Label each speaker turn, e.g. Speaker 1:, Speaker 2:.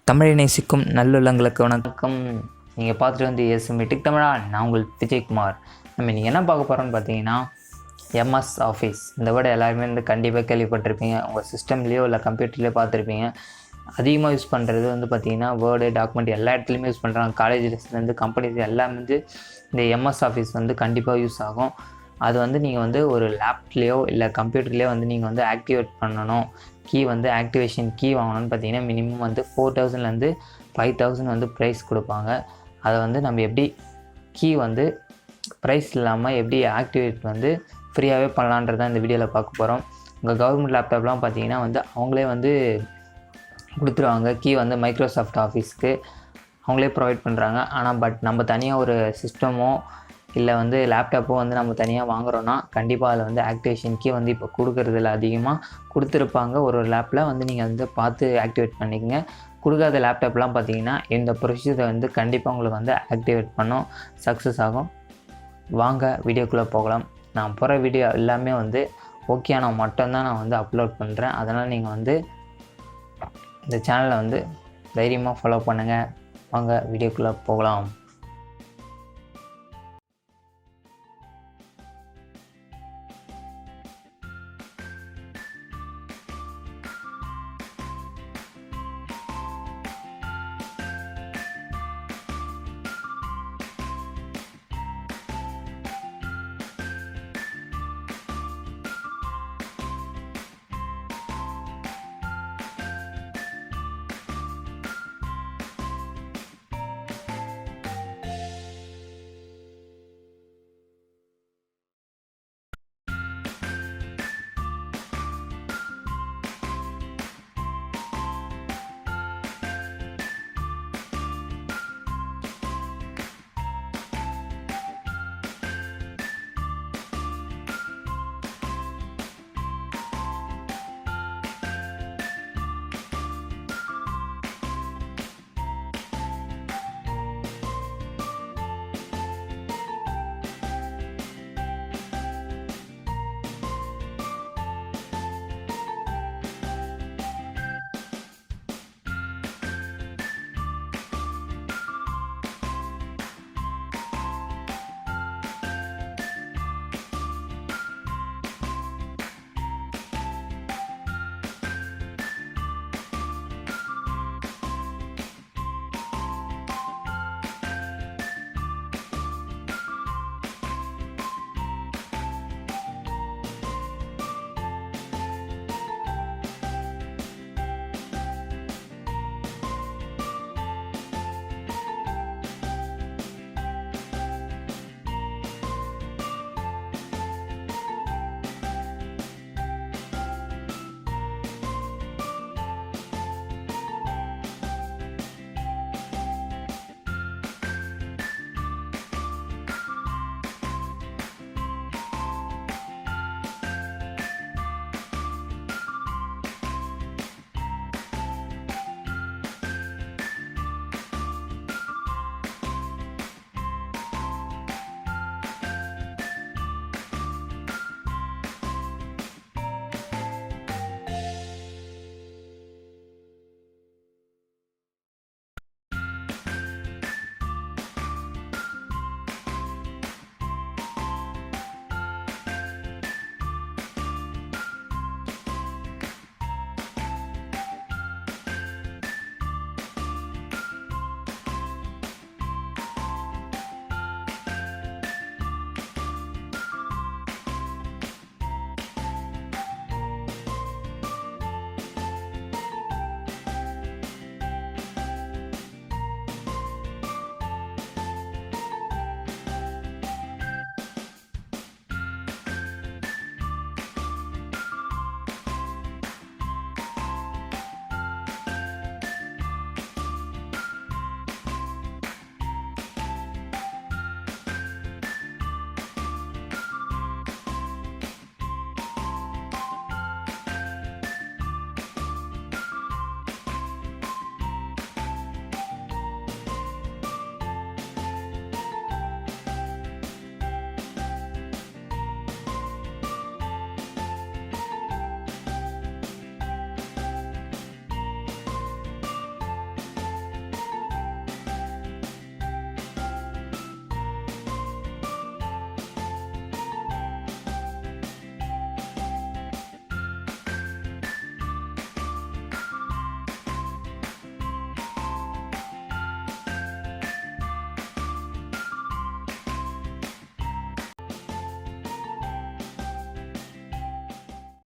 Speaker 1: தமிழை நேசிக்கும் நல்லுள்ளங்களுக்கு வணக்கம். நீங்கள் பார்த்துட்டு வந்து எஸ்எம்டிக் தமிழா, நான் உங்கள் விஜயகுமார். நீங்கள் என்ன பார்க்க போகிறோன்னு பார்த்தீங்கன்னா, MSoffice. இந்த வேர்டை எல்லாருமே வந்து கண்டிப்பாக கேள்விப்பட்டிருப்பீங்க. உங்கள் சிஸ்டம்லேயோ இல்லை கம்ப்யூட்டர்லேயோ பார்த்துருப்பீங்க. அதிகமாக யூஸ் பண்ணுறது வந்து பார்த்திங்கன்னா வேர்டு, டாக்குமெண்ட் எல்லா இடத்துலையுமே யூஸ் பண்ணுறாங்க. காலேஜஸ்லேருந்து கம்பெனிஸ் எல்லாமே வந்து இந்த MSoffice வந்து கண்டிப்பாக யூஸ் ஆகும். அது வந்து நீங்கள் வந்து ஒரு லேப்லேயோ இல்லை கம்ப்யூட்டர்லேயோ வந்து நீங்கள் வந்து ஆக்டிவேட் பண்ணணும். கீ வந்து ஆக்டிவேஷன் கீ வாங்கணும்னு பார்த்தீங்கன்னா மினிமம் வந்து 4000லேருந்து 5000 வந்து ப்ரைஸ் கொடுப்பாங்க. அதை வந்து நம்ம எப்படி கீ வந்து ப்ரைஸ் இல்லாமல் எப்படி ஆக்டிவேட் வந்து ஃப்ரீயாகவே பண்ணலான்றதான் இந்த வீடியோவில் பார்க்க போகிறோம். உங்கள் கவர்மெண்ட் லேப்டாப்லாம் பார்த்தீங்கன்னா வந்து அவங்களே வந்து கொடுத்துருவாங்க. கீ வந்து மைக்ரோசாஃப்ட் ஆஃபீஸ்க்கு அவங்களே ப்ரொவைட் பண்ணுறாங்க. ஆனால் நம்ம தனியாக ஒரு சிஸ்டமோ இல்லை வந்து லேப்டாப்போ வந்து நம்ம தனியாக வாங்குகிறோன்னா கண்டிப்பாக அதில் வந்து ஆக்டிவேஷன் கீ வந்து இப்போ கொடுக்குறதில்ல. அதிகமாக கொடுத்துருப்பாங்க. ஒரு லேப்பில் வந்து நீங்கள் வந்து பார்த்து ஆக்டிவேட் பண்ணிக்கங்க. கொடுக்காத லேப்டாப்லாம் பார்த்தீங்கன்னா இந்த ப்ரொசீஜரை வந்து கண்டிப்பாக உங்களுக்கு வந்து ஆக்டிவேட் பண்ணோம், சக்ஸஸ் ஆகும். வாங்க வீடியோக்குள்ளே போகலாம். நான் போகிற வீடியோ எல்லாமே வந்து ஓகேனா மட்டும்தான் நான் வந்து அப்லோட் பண்ணுறேன். அதனால் நீங்கள் வந்து இந்த சேனலை வந்து தைரியமாக ஃபாலோ பண்ணுங்கள். வாங்க வீடியோக்குள்ளே போகலாம்.